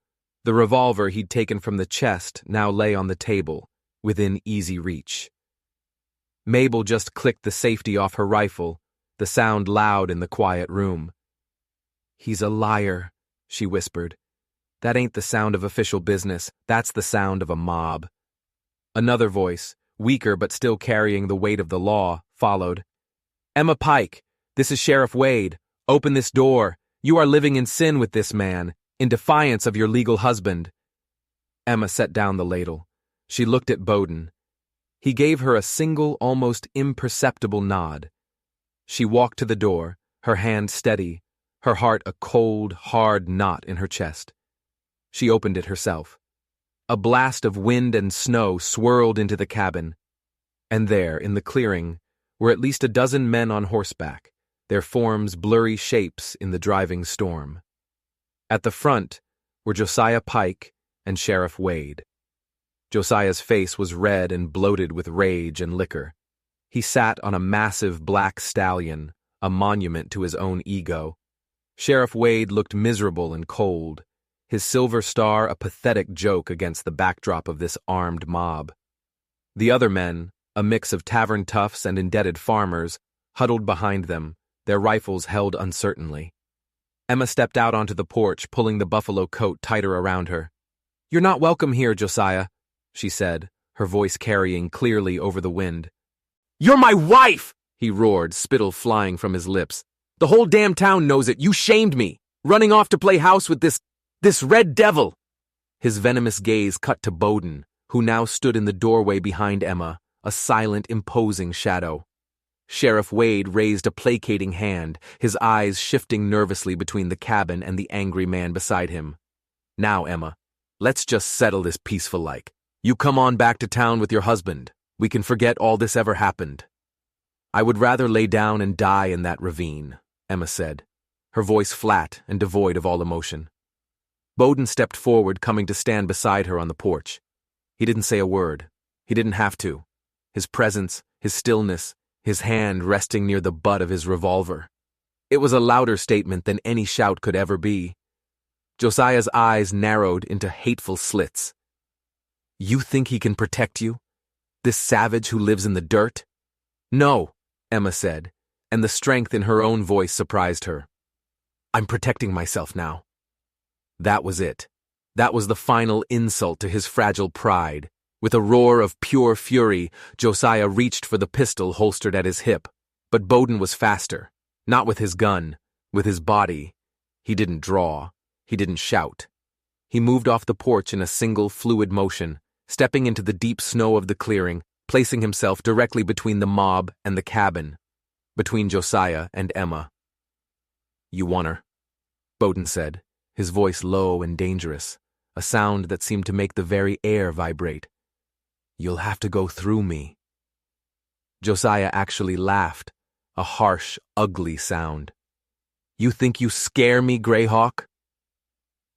The revolver he'd taken from the chest now lay on the table, within easy reach. Mabel just clicked the safety off her rifle, the sound loud in the quiet room. "He's a liar," she whispered. "That ain't the sound of official business. That's the sound of a mob." Another voice, weaker but still carrying the weight of the law, followed. "Emma Pike, this is Sheriff Wade. Open this door. You are living in sin with this man, in defiance of your legal husband." Emma set down the ladle. She looked at Bowden. He gave her a single, almost imperceptible nod. She walked to the door, her hand steady, her heart a cold, hard knot in her chest. She opened it herself. A blast of wind and snow swirled into the cabin, and there, in the clearing, were at least 12 men on horseback, their forms blurry shapes in the driving storm. At the front were Josiah Pike and Sheriff Wade. Josiah's face was red and bloated with rage and liquor. He sat on a massive black stallion, a monument to his own ego. Sheriff Wade looked miserable and cold, his silver star a pathetic joke against the backdrop of this armed mob. The other men, a mix of tavern toughs and indebted farmers, huddled behind them, their rifles held uncertainly. Emma stepped out onto the porch, pulling the buffalo coat tighter around her. "You're not welcome here, Josiah," she said, her voice carrying clearly over the wind. "You're my wife!" he roared, spittle flying from his lips. "The whole damn town knows it. You shamed me, running off to play house with this red devil." His venomous gaze cut to Bowden, who now stood in the doorway behind Emma, a silent, imposing shadow. Sheriff Wade raised a placating hand, his eyes shifting nervously between the cabin and the angry man beside him. "Now, Emma, let's just settle this peaceful-like. You come on back to town with your husband. We can forget all this ever happened." I would rather lay down and die in that ravine, Emma said, her voice flat and devoid of all emotion. Bowden stepped forward, coming to stand beside her on the porch. He didn't say a word. He didn't have to. His presence, his stillness, his hand resting near the butt of his revolver. It was a louder statement than any shout could ever be. Josiah's eyes narrowed into hateful slits. You think he can protect you? This savage who lives in the dirt? No, Emma said, and the strength in her own voice surprised her. I'm protecting myself now. That was it. That was the final insult to his fragile pride. With a roar of pure fury, Josiah reached for the pistol holstered at his hip. But Bowden was faster. Not with his gun, with his body. He didn't draw. He didn't shout. He moved off the porch in a single fluid motion, stepping into the deep snow of the clearing, placing himself directly between the mob and the cabin, between Josiah and Emma. You want her, Bowden said, his voice low and dangerous, a sound that seemed to make the very air vibrate. You'll have to go through me. Josiah actually laughed, a harsh, ugly sound. You think you scare me, Greyhawk?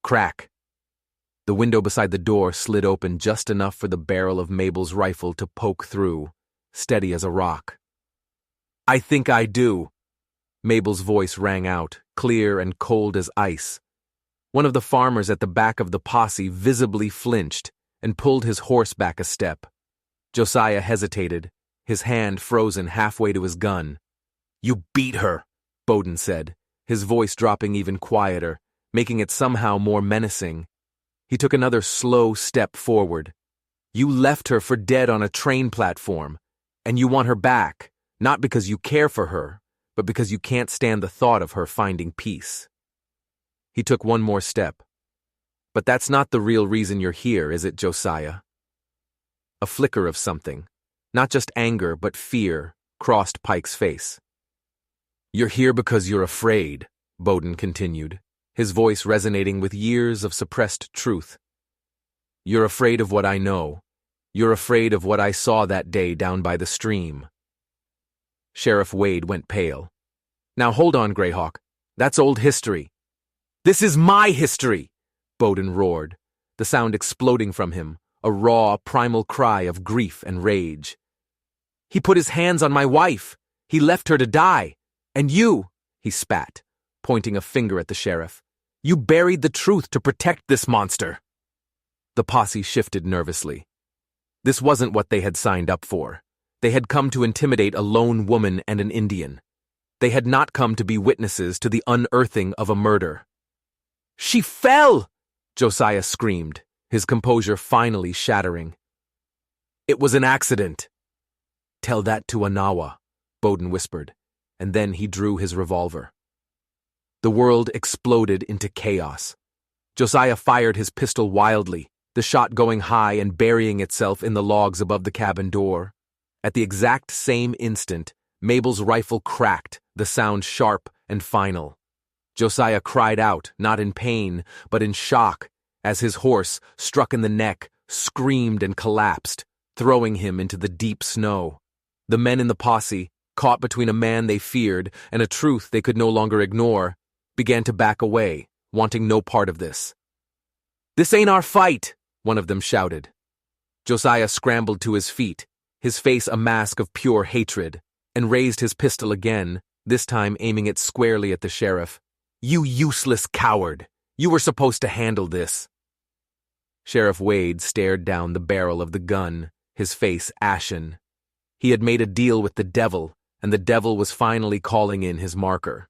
Crack. The window beside the door slid open just enough for the barrel of Mabel's rifle to poke through, steady as a rock. I think I do. Mabel's voice rang out, clear and cold as ice. One of the farmers at the back of the posse visibly flinched and pulled his horse back a step. Josiah hesitated, his hand frozen halfway to his gun. You beat her, Bowden said, his voice dropping even quieter, making it somehow more menacing. He took another slow step forward. You left her for dead on a train platform, and you want her back, not because you care for her, but because you can't stand the thought of her finding peace. He took one more step. But that's not the real reason you're here, is it, Josiah? A flicker of something, not just anger but fear, crossed Pike's face. You're here because you're afraid, Bowden continued, his voice resonating with years of suppressed truth. You're afraid of what I know. You're afraid of what I saw that day down by the stream. Sheriff Wade went pale. Now hold on, Greyhawk. That's old history. This is my history, Bowden roared, the sound exploding from him, a raw, primal cry of grief and rage. He put his hands on my wife. He left her to die. And you, he spat, pointing a finger at the sheriff, you buried the truth to protect this monster. The posse shifted nervously. This wasn't what they had signed up for. They had come to intimidate a lone woman and an Indian. They had not come to be witnesses to the unearthing of a murder. She fell! Josiah screamed, his composure finally shattering. It was an accident. Tell that to Anawa, Bowden whispered, and then he drew his revolver. The world exploded into chaos. Josiah fired his pistol wildly, the shot going high and burying itself in the logs above the cabin door. At the exact same instant, Mabel's rifle cracked, the sound sharp and final. Josiah cried out, not in pain, but in shock, as his horse, struck in the neck, screamed and collapsed, throwing him into the deep snow. The men in the posse, caught between a man they feared and a truth they could no longer ignore, began to back away, wanting no part of this. This ain't our fight, one of them shouted. Josiah scrambled to his feet, his face a mask of pure hatred, and raised his pistol again, this time aiming it squarely at the sheriff. You useless coward! You were supposed to handle this. Sheriff Wade stared down the barrel of the gun, his face ashen. He had made a deal with the devil, and the devil was finally calling in his marker.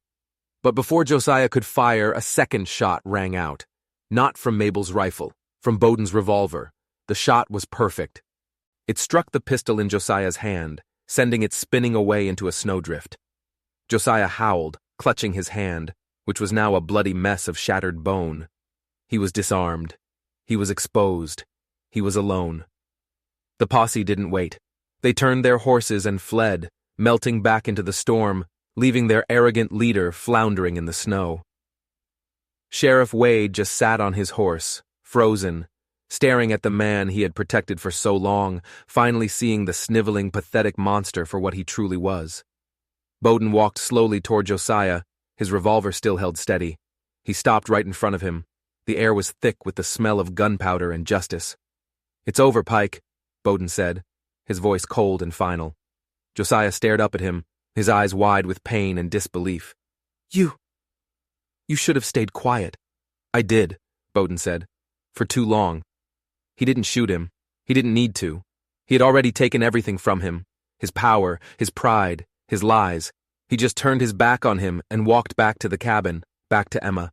But before Josiah could fire, a second shot rang out. Not from Mabel's rifle, from Bowden's revolver. The shot was perfect. It struck the pistol in Josiah's hand, sending it spinning away into a snowdrift. Josiah howled, clutching his hand, which was now a bloody mess of shattered bone. He was disarmed. He was exposed. He was alone. The posse didn't wait. They turned their horses and fled, melting back into the storm, leaving their arrogant leader floundering in the snow. Sheriff Wade just sat on his horse, frozen, staring at the man he had protected for so long, finally seeing the sniveling, pathetic monster for what he truly was. Bowden walked slowly toward Josiah, his revolver still held steady. He stopped right in front of him. The air was thick with the smell of gunpowder and justice. "It's over, Pike," Bowden said, his voice cold and final. Josiah stared up at him, his eyes wide with pain and disbelief. You should have stayed quiet." "I did," Bowden said. "For too long." He didn't shoot him. He didn't need to. He had already taken everything from him. His power, his pride, his lies. He just turned his back on him and walked back to the cabin, back to Emma.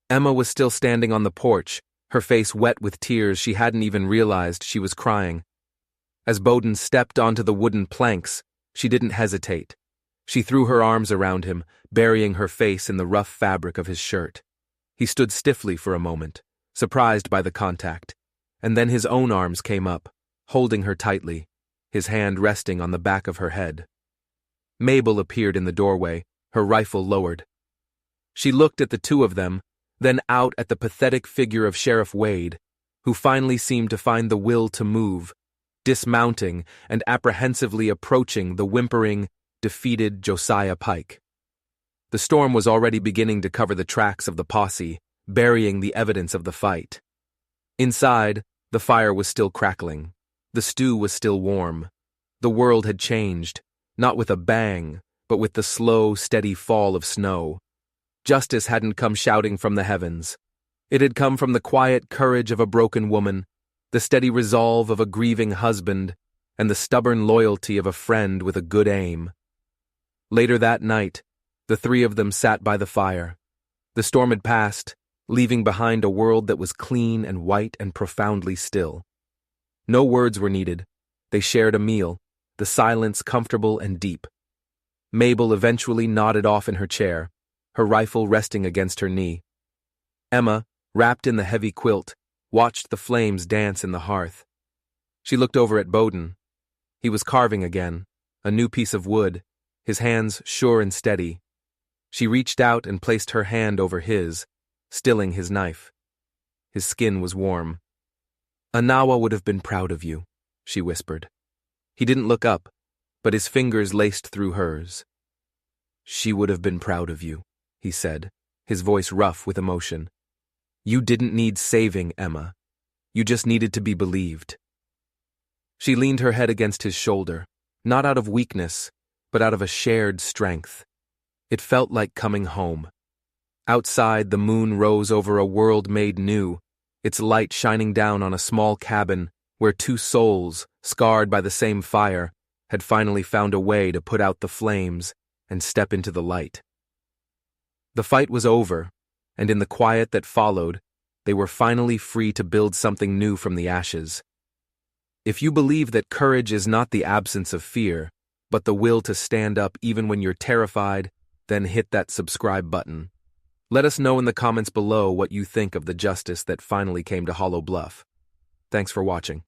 Emma was still standing on the porch, her face wet with tears she hadn't even realized she was crying. As Bowden stepped onto the wooden planks, she didn't hesitate. She threw her arms around him, burying her face in the rough fabric of his shirt. He stood stiffly for a moment, surprised by the contact, and then his own arms came up, holding her tightly, his hand resting on the back of her head. Mabel appeared in the doorway, her rifle lowered. She looked at the two of them, then out at the pathetic figure of Sheriff Wade, who finally seemed to find the will to move, dismounting and apprehensively approaching the whimpering, defeated Josiah Pike. The storm was already beginning to cover the tracks of the posse, burying the evidence of the fight. Inside, the fire was still crackling. The stew was still warm. The world had changed, not with a bang, but with the slow, steady fall of snow. Justice hadn't come shouting from the heavens. It had come from the quiet courage of a broken woman, the steady resolve of a grieving husband, and the stubborn loyalty of a friend with a good aim. Later that night, the three of them sat by the fire. The storm had passed, leaving behind a world that was clean and white and profoundly still. No words were needed. They shared a meal, the silence comfortable and deep. Mabel eventually nodded off in her chair, her rifle resting against her knee. Emma, wrapped in the heavy quilt, watched the flames dance in the hearth. She looked over at Bowden. He was carving again, a new piece of wood, his hands sure and steady. She reached out and placed her hand over his, stilling his knife. His skin was warm. "Anawa would have been proud of you," she whispered. He didn't look up, but his fingers laced through hers. "She would have been proud of you," he said, his voice rough with emotion. "You didn't need saving, Emma. You just needed to be believed." She leaned her head against his shoulder, not out of weakness, but out of a shared strength. It felt like coming home. Outside, the moon rose over a world made new, its light shining down on a small cabin where two souls, scarred by the same fire, had finally found a way to put out the flames and step into the light. The fight was over, and in the quiet that followed, they were finally free to build something new from the ashes. If you believe that courage is not the absence of fear, but the will to stand up even when you're terrified, then hit that subscribe button. Let us know in the comments below what you think of the justice that finally came to Hollow Bluff. Thanks for watching.